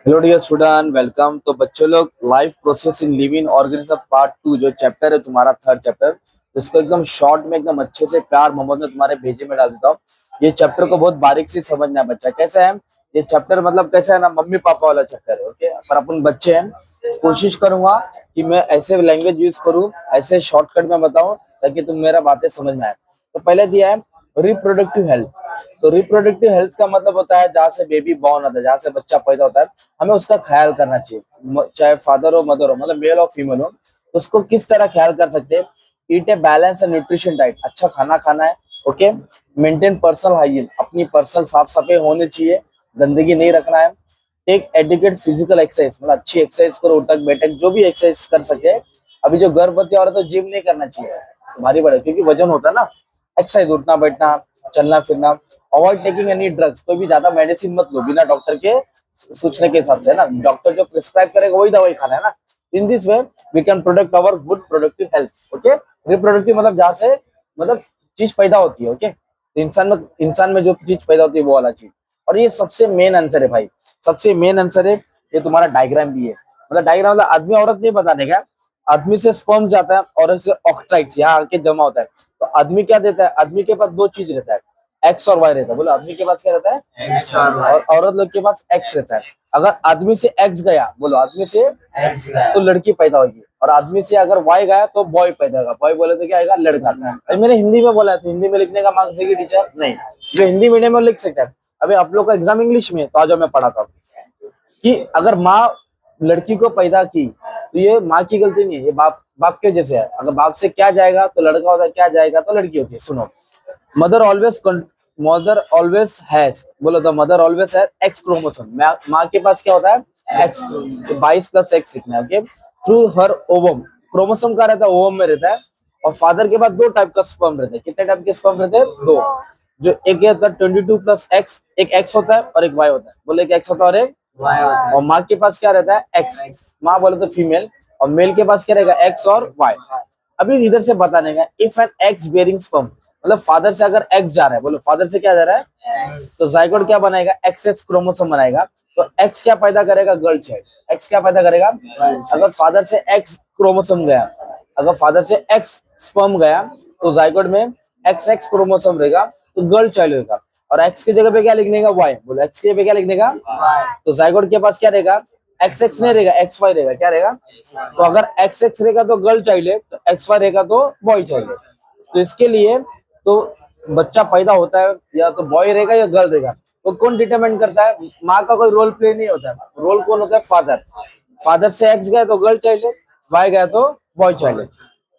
Hello dear student, welcome. तो बच्चों लोग, life process in living organism part 2 जो चैप्टर है तुम्हारा थर्ड चैप्टर, इसको एकदम शॉर्ट में एकदम अच्छे से प्यार मोहब्बत में तुम्हारे भेजे में डाल देता हूँ। ये चैप्टर को बहुत बारीक से समझना है बच्चा। कैसा है ये चैप्टर? मतलब कैसा है ना, मम्मी पापा वाला चैप्टर है। ओके, पर अपन बच्चे हैं, कोशिश करूंगा कि मैं ऐसे लैंग्वेज यूज करूँ, ऐसे शॉर्टकट में बताऊं ताकि तुम मेरा बातें समझ में आए। तो पहले दिया है रिप्रोडक्टिव हेल्थ। तो रिप्रोडक्टिव हेल्थ का मतलब होता है जहाँ से बेबी बॉर्न होता है, जहाँ से बच्चा पैदा होता है, हमें उसका ख्याल करना चाहिए। चाहे फादर हो मदर हो, मतलब मेल और फीमेल हो, तो उसको किस तरह ख्याल कर सकते हैं? Eat a balance and nutrition diet, अच्छा खाना खाना है। ओके, मेंटेन पर्सनल हाइजीन, अपनी पर्सनल साफ सफाई होनी चाहिए, गंदगी नहीं रखना है। टेक एडिकेट फिजिकल एक्सरसाइज, मतलब अच्छी एक्सरसाइज करो, उठक बैठक जो भी एक्सरसाइज कर सके। अभी जो गर्भवती औरत है तो जिम नहीं करना चाहिए, भारी बड़े, क्योंकि वजन होता है ना। एक्सरसाइज, उठना बैठना, चलना फिरना। अवॉइड टेकिंग एनी ड्रग्स, कोई भी ज्यादा मेडिसिन मत लो बिना डॉक्टर के सूचना के हिसाब से, है ना। डॉक्टर जो प्रिस्क्राइब करेगा वही दवाई खाना है ना। In this way we can product our good productive health. Okay, reproductive मतलब जहाँ से मतलब चीज पैदा होती है। ओके, तो इंसान में जो चीज पैदा होती है वो वाला चीज। और ये सबसे मेन आंसर है भाई, सबसे मेन आंसर है। ये तुम्हारा डायग्राम भी है, मतलब डायग्राम मतलब आदमी औरत नहीं बताने का। आदमी से स्पर्म जाता है और से ऑक्ट्राइट्स यहाँ आके जमा होता है। तो आदमी क्या देता है? आदमी के पास दो चीज रहता है, एक्स और वाई रहता है। बोलो, आदमी के पास क्या रहता है? एक्स और वाई। और औरत लोग के पास एक्स रहता है। अगर आदमी से एक्स गया, बोलो आदमी से एक्स का तो लड़की पैदा होगी, और आदमी से अगर वाई गया तो बॉय पैदा होगा। बॉय बोले तो क्या आएगा? लड़का। अरे मैंने हिंदी में बोला है, तो हिंदी में लिखने का मार्क्स देगी टीचर? नहीं, जो हिंदी मीडियम में लिख सकता है। अभी आप लोग का एग्जाम इंग्लिश में, तो आज मैं पढ़ाता हूँ कि अगर माँ लड़की को पैदा की तो ये माँ की गलती नहीं है, ये बाप बाप के जैसे है। अगर बाप से क्या जाएगा तो लड़का होता है, क्या जाएगा तो लड़की होती है। सुनो, mother always mother always has, बोलो the mother always has X chromosome. माँ के पास क्या होता है? एक्स। तो 22+X लिखना है। ओके, थ्रू हर ओवम, क्रोमोसोम का रहता है ओवम में रहता है। और फादर के पास दो टाइप का स्पर्म रहता है। कितने टाइप के स्पर्म रहते हैं? दो। जो एक होता है 22+X, एक एक्स होता है और एक वाई होता है। बोले एक एक्स होता है और एक। वाई होता है। और माँ के पास क्या रहता है? एक्स। माँ बोले तो फीमेल, और मेल के पास क्या रहेगा? एक्स और वाई। अभी इधर से बताने का, if an X bearing sperm, मतलब फादर से अगर एक्स जा रहा है, बोलो फादर से क्या जा रहा है? तो जाइगोट क्या बनाएगा? एक्स क्रोमोसोम बनाएगा। तो एक्स क्या पैदा करेगा? Girl child. एक्स क्या पैदा करेगा? अगर फादर से एक्स क्रोमोसोम गया, अगर फादर से एक्स स्पर्म गया, तो जाइगोट में एक्स एक्स क्रोमोसोम रहेगा, तो गर्ल चाइल्ड होगा। और एक्स की जगह पे क्या लिखने का? वाई। बोलो एक्स की जगह पे क्या लिखने का? तो जाइगोट के पास क्या रहेगा? एक्स एक्स नहीं रहेगा, एक्स वाई रहेगा। क्या रहेगा? तो अगर एक्स एक्स रहेगा तो गर्ल चाइल्ड है, तो एक्स वाई रहेगा तो बॉय चाइल्ड है। तो इसके लिए तो बच्चा पैदा होता है या तो बॉय रहेगा या गर्ल रहेगा, तो कौन डिटरमाइन करता है? माँ का कोई रोल प्ले नहीं होता है। रोल कौन होता है? फादर। फादर से एक्स गया तो गर्ल चाइल्ड है, वाई गया तो बॉय चाइल्ड है।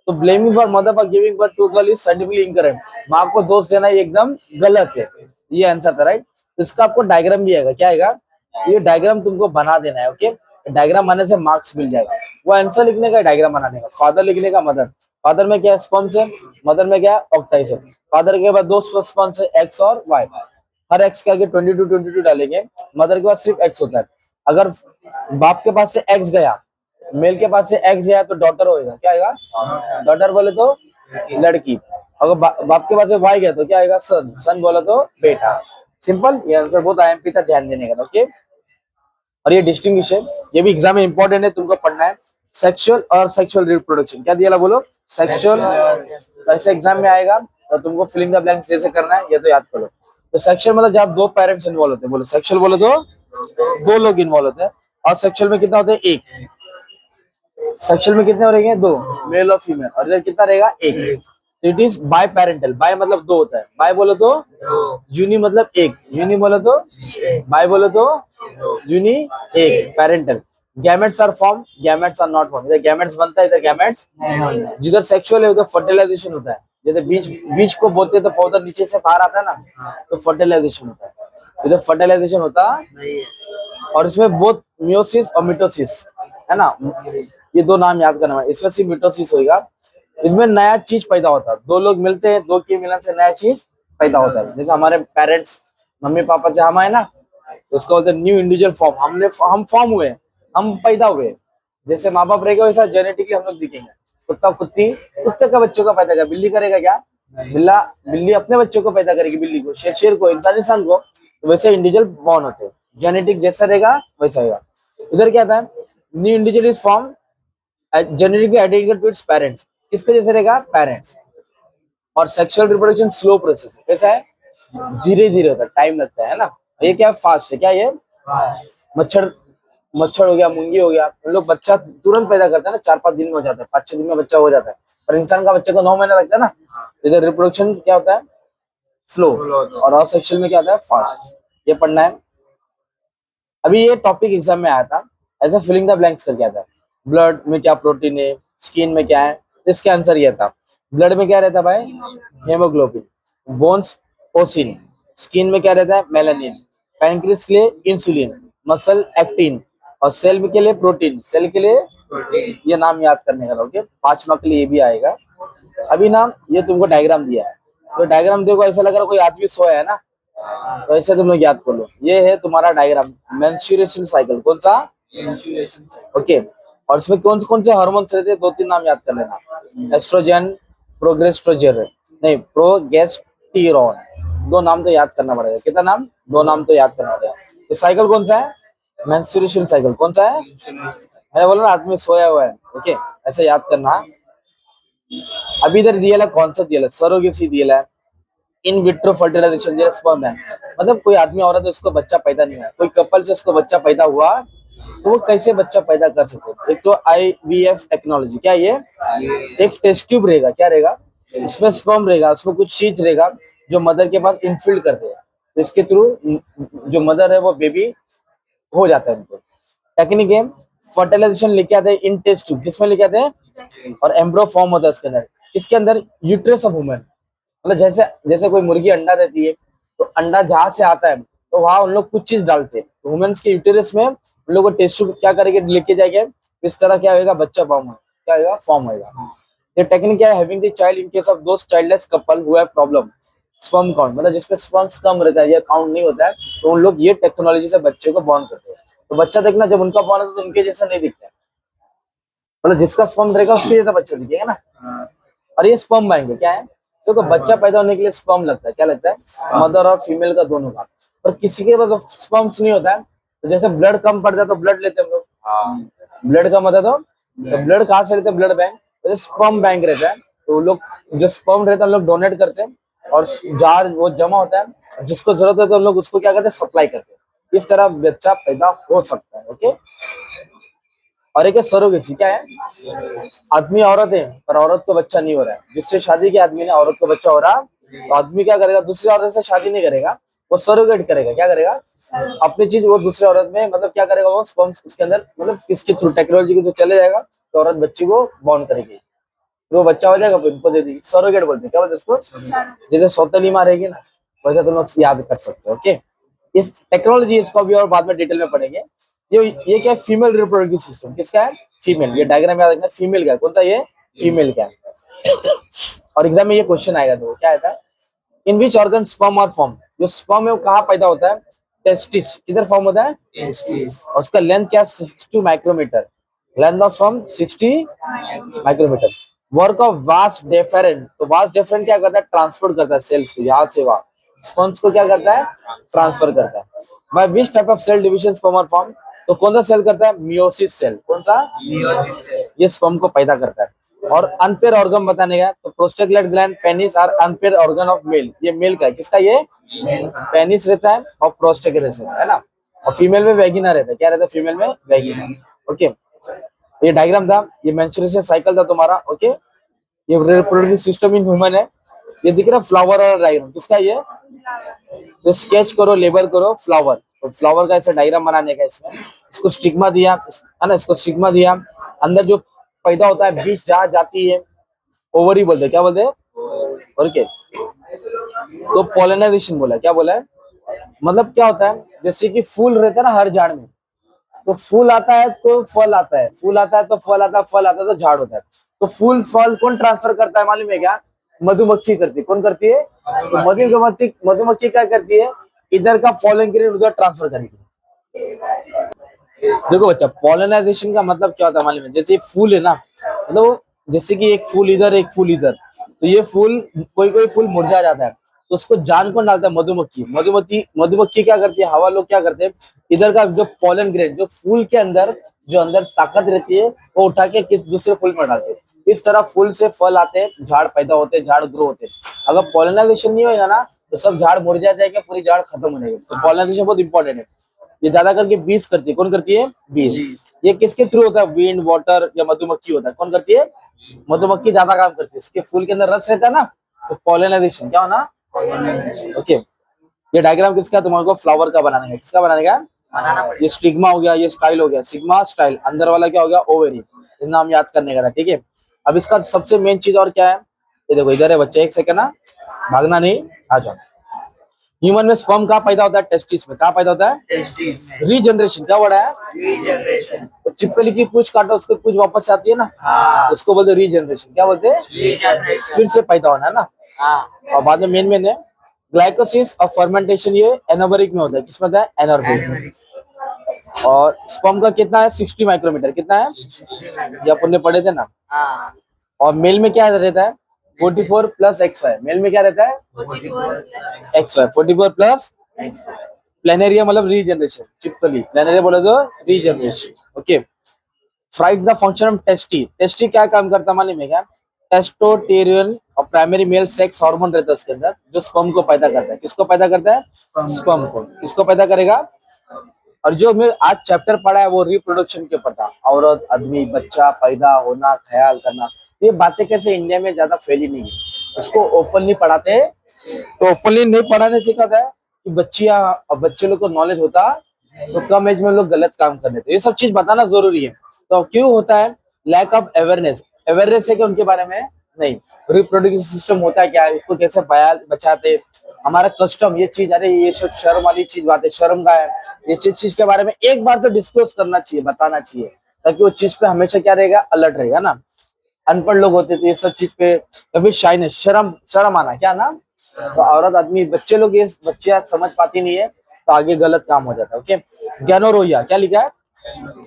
तो blaming for mother for giving birth to girl is scientifically incorrect. माँ को दोष देना ये एकदम गलत है। ये आंसर था, राइट। तो इसका आपको डायग्राम भी आएगा। क्या आएगा? ये डायग्राम तुमको बना देना है। ओके, डायग्राम बनाने से मार्क्स मिल जाएगा। वो आंसर लिखने का, डायग्राम बनाने का। फादर लिखने का मदर, फादर में क्या है? स्पर्म से। मदर में क्या है? ऑक्टाइस है। फादर के बाद दो स्पर्म से, एक्स और वाई। हर एक्स के आगे 22 डालेंगे। मदर के पास सिर्फ एक्स होता है। अगर बाप के पास से एक्स गया, मेल के पास से एक्स गया, तो डॉटर होएगा। क्या आएगा? डॉटर बोले तो लड़की। अगर बाप के पास से वाई गया तो क्या आएगा? सन। सन बोला तो बेटा। सिंपल, ये आंसर बहुत आईएमपी था, ध्यान देने का। ओके, और ये डिस्टिंग्विश है, ये भी एग्जाम में इंपॉर्टेंट है, तुमको पढ़ना है। सेक्सुअल और सेक्सुअल रिप्रोडक्शन, क्या दिया? बोलो सेक्सुअल। ऐसे एग्जाम में आएगा, तो तुमको फिलिंग द ब्लैंक्स जैसे करना है, ये तो याद करो। तो सेक्सुअल मतलब जहाँ दो पेरेंट्स इन्वॉल्व होते हैं। बोलो सेक्सुअल, बोलो तो दो लोग इन्वॉल्व होते हैं। और सेक्सुअल में कितना होते हैं? एक। सेक्सुअल में कितने रहेंगे? दो, मेल और फीमेल। और इधर कितना रहेगा? एक। तो it is biparental. Bi मतलब दो होता है। बाय बोलो तो यूनि मतलब एक, यूनि बोलो तो बाय बोलो तो यूनि एक, parental. Gametes are form, gametes are not form. इधर गैमेट्स बनता है, इधर गैमेट्स। जिधर सेक्सुअल है उधर फर्टिलाइजेशन होता है। जैसे बीज बीज को बोते हैं तो पौधा नीचे से बाहर आता है ना, तो फर्टिलाइजेशन होता है। इधर फर्टिलाइजेशन होता नहीं है। और इसमें बहुत मियोसिस और मिटोसिस है ना, ये दो नाम याद करना है। इसमें सिर्फ मिटोसिस होगा। इसमें नया चीज पैदा होता है, दो लोग मिलते हैं, दो के मिलन से नया चीज पैदा होता है। जैसे हमारे पेरेंट्स, मम्मी पापा से हम आए ना, तो उसका बोलते हैं न्यू इंडिविजुअल फॉर्म। हम फॉर्म हुए, हम पैदा हुए। जैसे माँ बाप रहेगा वैसा जेनेटिकली हम लोग दिखेंगे। कुत्ता कुत्ती कुत्ते का बच्चों का पैदा करेगा, बिल्ली करेगा क्या? बिल्ला बिल्ली अपने बच्चों को पैदा करेगी, बिल्ली को, शेर शेर को, इंसान इंसान को। तो वैसे इंडिविजुअल बॉर्न होते हैं, जेनेटिक जैसा रहेगा वैसा होगा। इधर क्या था, new individual is form genetically identical to its parents, किसके जैसे रहेगा, पेरेंट्स। और सेक्सुअल रिप्रोडक्शन स्लो प्रोसेस है, कैसा है, धीरे धीरे होता है, टाइम लगता है ना। ये क्या फास्ट है, क्या ये मच्छर, मच्छर हो गया, मुंगी हो गया, उन लोग बच्चा तुरंत पैदा करता है ना, 4-5 दिन में हो जाता है, 5-6 दिन में बच्चा हो जाता है, पर इंसान का बच्चे को 9 महीना लगता है ना। इधर रिप्रोडक्शन क्या होता है, स्लो, और असेक्सुअल में क्या होता है, फास्ट। ये पढ़ना है। अभी ये टॉपिक एग्जाम में आया था, ऐसा फिलिंग द ब्लैंक्स करके आता है। ब्लड में क्या प्रोटीन है, स्किन में क्या है, इसका आंसर ये था। ब्लड में क्या रहता है भाई, हेमोग्लोबिन। बोन्स ओसिन। स्किन में क्या रहता है, मेलानिन। पैनक्रियास के लिए इंसुलिन। Muscle actin. और सेल के लिए प्रोटीन, सेल के लिए ये नाम याद करने का था। ओके, 5 मार्क के लिए ये भी आएगा। अभी ना ये तुमको डायग्राम दिया है, तो डायग्राम देखो ऐसा लग रहा है कोई आदमी सोया है ना, तो ऐसे तुम लोग याद कर लो। ये है तुम्हारा डायग्राम, मेंस्ट्रुएशन साइकिल, कौन सा, ओके। और इसमें कौन से हार्मोन्स रहते हैं, 2-3 नाम याद कर लेना। एस्ट्रोजन, प्रोगेस्ट्रोजन, नहीं प्रोगेस्टेरॉन, 2 नाम तो याद करना पड़ेगा। कितना नाम, 2 नाम तो याद करना पड़ेगा। ये साइकिल कौन सा है, मेंस्ट्रुएशन साइकिल, कौन सा है, मैंने बोला ना आदमी सोया हुआ है, ओके, ऐसे याद करना। अभी इधर दिया कॉन्सेप्ट दिया, सरोगेसी दिया, इन विट्रो फर्टिलाइजेशन दिया, स्पर्म है, मतलब कोई आदमी औरत है उसको बच्चा पैदा नहीं हुआ, कोई कपल से उसको बच्चा पैदा हुआ, तो वो कैसे बच्चा पैदा कर सकते। एक तो IVF टेक्नोलॉजी, क्या ये एक टेस्ट ट्यूब रहेगा, क्या रहेगा, इसमें स्पर्म रहेगा, उसमें कुछ चीज रहेगा जो मदर के पास इनफिल्ड करते हैं, तो इसके थ्रू जो मदर है वो बेबी हो जाता है उनको। टेक्निक है, फर्टिलाइजेशन लेके आते हैं इन टेस्ट ट्यूब, किसमें लेके आते हैं, और एम्ब्रो फॉर्म होता है इसके अंदर, इसके अंदर यूट्रस ऑफ वुमन, मतलब जैसे जैसे कोई मुर्गी अंडा देती है, तो अंडा जहां से आता है तो वहां उन लोग कुछ चीज डालते हैं, तो वुमेन्स के यूटेरस में उन लोग को टेस्ट ट्यूब क्या करेंगे, लेके जाएंगे, इस तरह क्या होगा, बच्चा फॉर्म हो, क्या होगा, फॉर्म होगा। ये टेक्निक क्या है, having the child in case of those childless couple who have problem sperm count, मतलब जिसपे स्पर्म्स कम रहता है या काउंट नहीं होता है, तो उन लोग ये टेक्नोलॉजी से बच्चे को बॉर्न करते हैं। तो बच्चा देखना, जब उनका बॉर्न होता है तो उनके जैसा नहीं दिखता है, मतलब जिसका स्पर्म रहेगा उसके जैसा बच्चा दिखेगा ना। और ये स्पर्म बैंक है, क्या है, तो बच्चा पैदा होने के लिए स्पर्म लगता है, क्या लगता है, मदर और फीमेल का दोनों का। पर किसी के पास स्पर्म्स नहीं होता है, तो जैसे ब्लड कम पड़ जाता है तो ब्लड लेते हैं हम लोग, ब्लड कम होता है तो ब्लड कहाँ से लेते हैं, ब्लड बैंक, जैसे स्पर्म बैंक रहता है, तो लोग जो स्पर्म रहता है हम लोग डोनेट करते हैं, और जार वो जमा होता है, जिसको जरूरत है तो हम लोग उसको क्या करते हैं, सप्लाई करते हैं। इस तरह बच्चा पैदा हो सकता है, ओके। और एक सरोगेसी, क्या है, आदमी औरत है पर औरत को बच्चा नहीं हो रहा है, जिससे शादी की आदमी ने औरत को बच्चा हो रहा, तो आदमी क्या करेगा, दूसरी औरत से शादी नहीं करेगा, वो सरोगेट करेगा, क्या करेगा, अपनी चीज वो दूसरे औरत में, मतलब क्या करेगा, वो स्पर्म्स उसके अंदर, मतलब किसके थ्रू, टेक्नोलॉजी के थ्रू चले जाएगा, तो औरत बच्ची को बॉर्न करेगी, फिर वो बच्चा हो जाएगा, फिर उनको दे देगी, सरोगेट बोलते हैं, क्या बोलते हैं इसको, जैसे सौतेली माँ रहेगी ना, वैसे तुम लोग याद कर सकते हो, ओके। इस टेक्नोलॉजी, इसको अभी और बाद में डिटेल में पढ़ेंगे। ये क्या है, फीमेल रिप्रोडक्टिव सिस्टम, किसका है, फीमेल। ये डायग्राम याद रखना, फीमेल का है, कौन सा ये, फीमेल का है। और एग्जाम में ये क्वेश्चन आएगा, तो क्या आता है, in which organ sperm are form, जो स्पर्म है वो कहाँ पैदा होता है, टेस्टिस, किधर फॉर्म होता है, टेस्टिस। और उसका लेंथ क्या है, 60 micrometre, length of sperm 60 micrometre. Work of vas deferens, तो वास डेफरेंट क्या करता है, ट्रांसपोर्ट करता है सेल्स को यहाँ से वहां, स्पर्म्स को क्या करता है, ट्रांसफर करता है। By which type of cell division sperm are form, तो कौन सा सेल करता है, मियोसिस सेल, कौन सा, ये स्पर्म को पैदा करता है। और अनपेयर ऑर्गन बताने का, तो prostate gland gland, penis are unpaired organ of male, ये मेल का है, किसका ये, पेनिस रहता है और प्रोस्टेग्लैंड रहता है ना। और फीमेल में वेगिना रहता है, क्या रहता है, फीमेल में वेगिना, ओके। ये डायग्राम था, ये मेंस्ट्रुएशन साइकिल था तुम्हारा, ओके। ये रिप्रोडक्टिव सिस्टम इन ह्यूमन है। ये दिख रहा है फ्लावर वाला डायग्राम, किसका ये, तो स्केच करो, लेबल करो फ्लावर, तो फ्लावर का ऐसा डायग्राम बनाने का, इसमें इसको स्टिग्मा दिया है ना, इसको स्टिग्मा दिया, अंदर जो पैदा होता है, बीज जहाँ जाती है, ओवरी बोलते हैं, क्या बोलते हैं, ओके। तो पोलिनाइजेशन बोला, क्या बोला है, मतलब क्या होता है, जैसे कि फूल रहता है ना हर झाड़ में, तो फूल आता है तो फल आता है, फूल आता है तो फल आता है, फल आता है तो झाड़ होता है, तो फूल फल कौन ट्रांसफर करता है मालूम है क्या, मधुमक्खी करती है, कौन करती है, तो मधुमक्खी, मधुमक्खी क्या करती है, इधर का पॉलन ग्रेन उधर ट्रांसफर करेगी। देखो बच्चा, पॉलिनाइजेशन का मतलब क्या होता है मालूम है, जैसे फूल है ना, मतलब जैसे कि एक फूल इधर एक फूल इधर, तो ये फूल कोई कोई फूल मुरझा जाता है, तो उसको जान कौन डालता है? मधुमक्खी। मधुमक्खी मधुमक्खी क्या करती है? हवा लोग क्या करते हैं, इधर का जो पॉलन ग्रेन, जो फूल के अंदर जो अंदर ताकत रहती है, वो उठा के किस दूसरे फूल में डालते हैं। इस तरह फूल से फल आते हैं, झाड़ पैदा होते हैं, झाड़ ग्रो होते हैं। अगर पॉलिनाइजेशन नहीं होगा ना, तो सब झाड़ मुरझा जाएगा, पूरी झाड़ खत्म हो जाएगी। तो पॉलिनाइजेशन बहुत इंपॉर्टेंट है। ये ज्यादा करके बीज करती है। कौन करती है? बीज। ये किसके थ्रू होता है? विंड, वाटर या मधुमक्खी होता है। कौन करती है? मधुमक्खी ज्यादा काम करती है। उसके फूल के अंदर रस रहता है ना, तो पॉलिनाइजेशन क्या होना? ओके। ये डायग्राम किसका? तुम्हारे को फ्लावर का बनाने का। किसका बनाने का? ये स्टिग्मा हो गया, ये स्टाइल हो गया, सिग्मा स्टाइल। अंदर वाला क्या हो गया? ओवेरी। ये नाम याद करने का था, ठीक है। अब इसका सबसे मेन चीज और क्या है? ये देखो इधर है बच्चे, एक सेकंड ना, भागना नहीं, आ जाओ। ह्यूमन में स्पर्म कहाँ पैदा होता है? टेस्टिस में। कहाँ पैदा होता है? रीजनरेशन। क्या वर्ड है? रीजनरेशन। तो चिपकली की पूंछ काटो, उसकी पूंछ वापस आती है ना, उसको बोलते रीजनरेशन। क्या बोलते हैं? फिर से पैदा होना है ना। और बाद में मेन है ग्लाइकोसिस और फर्मेंटेशन, ये एनाबॉरिक में होता है। किसमें होता है? एनाबॉरिक। और स्पर्म का कितना है? 60 माइक्रोमीटर। कितना है? ये अपन ने पढ़े थे ना। और मेल में क्या रहता है? 44 प्लस XY। मेल में क्या रहता है? XY। 44 प्लस प्लेनेरिया मतलब रीजनरेशन। चिपकली प्लेनेरिया बोले तो regeneration. Okay. Write the function of testes. Testes क्या काम करता है मालूम है क्या? टेस्टोस्टेरोन और प्राइमरी मेल सेक्स हार्मोन रहता है उसके अंदर, जो स्पर्म को पैदा करता है। किसको पैदा करता है? स्पर्म को। किसको पैदा करेगा? और जो मैं आज चैप्टर पढ़ा है वो रिप्रोडक्शन के ऊपर था। औरत, आदमी, बच्चा पैदा होना, ख्याल करना। ये बातें कैसे इंडिया में ज्यादा फैली नहीं है, इसको ओपनली पढ़ाते हैं। तो ओपनली नहीं पढ़ाने से क्या होता है कि बच्चियां और बच्चे लोग को नॉलेज होता, तो कम एज में लोग गलत काम कर लेते। ये सब चीज बताना जरूरी है। तो क्यों होता है? Lack of awareness. अवेयरनेस है कि उनके बारे में नहीं। रिप्रोडक्टिव सिस्टम होता है क्या है, उसको कैसे बचाते, हमारा कस्टम, ये चीज, अरे ये सब शर्म वाली चीज बात है, शर्म का है। ये चीज के बारे में एक बार तो डिस्क्लोज करना चाहिए, बताना चाहिए, ताकि वो चीज पे हमेशा क्या रहेगा? अलर्ट रहेगा ना। अनपढ़ लोग होते थे ये सब चीज पे, या फिर शाइनेस, शर्म, शर्म आना, क्या ना। तो औरत, आदमी, बच्चे लोग ये बच्चियां समझ पाती नहीं है, तो आगे गलत काम हो जाता है। ओके। गैनोरोया क्या लिखा है?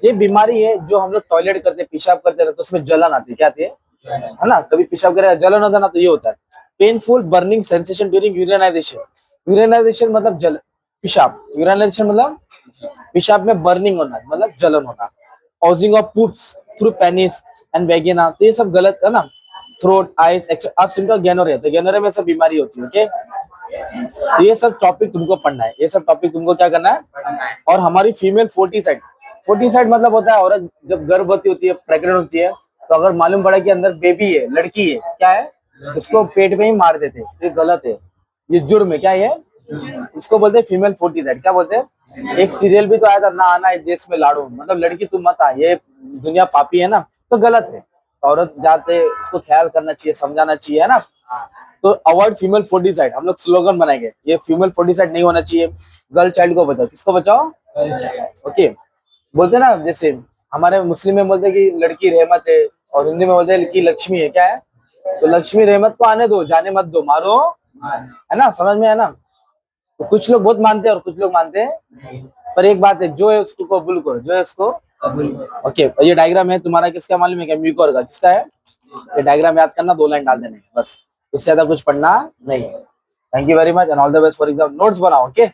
ये बीमारी है जो हम लोग टॉयलेट करते, पेशाब करते रहते, तो उसमें जलन आती है। क्या आती है ना? कभी पेशाब करे जलन होता है ना, तो ये होता है। Painful burning sensation during urinization. Urinization मतलब जल, पेशाब। यूरिनाइजेशन मतलब पेशाब में बर्निंग होना, मतलब जलन होना। ऑजिंग of poops through penis and वेगिना, तो ये सब गलत है ना। थ्रोट, आइज एक्सेट्रा गैनोरिया, तो गैनोरिया में सब बीमारी होती है। ओके। तो ये सब टॉपिक तुमको पढ़ना है, ये सब टॉपिक तुमको क्या करना है। और हमारी फीमेल फोर्टिसाइड, फोर्टिसाइड मतलब होता है औरत जब गर्भवती होती है, प्रेग्नेंट होती है, तो अगर मालूम पड़ा कि अंदर बेबी है, लड़की है, क्या है, उसको पेट में ही मार देते हैं। ये गलत है, ये जुर्म है। क्या है? उसको बोलते हैं फीमेल फोर्टिसाइड। क्या बोलते हैं? एक सीरियल भी तो आया था, ना आना इस देश में लाड़ू, मतलब लड़की तुम मत आ, ये दुनिया पापी है ना, तो गलत है। औरत जाते, उसको ख्याल करना चाहिए, समझाना चाहिए, है ना। तो अवॉइड फीमेल फोर्टिसाइड, हम लोग स्लोगन बनाएंगे, ये फीमेल फोर्टिसाइड नहीं होना चाहिए। गर्ल चाइल्ड को बचाओ। किसको बचाओ? ओके। बोलते ना, जैसे हमारे मुस्लिम में बोलते कि लड़की रहमत है, और हिंदी में बोलते हैं कि लक्ष्मी है। क्या है? तो लक्ष्मी रहमत को आने दो, जाने मत दो, मारो, है ना, समझ में है ना। तो कुछ लोग बहुत मानते हैं और कुछ लोग मानते हैं, पर एक बात है, जो है उसको कबूल करो, जो है उसको कबूल। ओके। ये डायग्राम है तुम्हारा, किसका मालूम है क्या? म्यूकोर का। किसका है? ये डायग्राम याद करना, 2 लाइन डाल देने बस, इससे ज्यादा कुछ पढ़ना नहीं है। Thank you very much and all the best for exam. Notes बनाओ। ओके।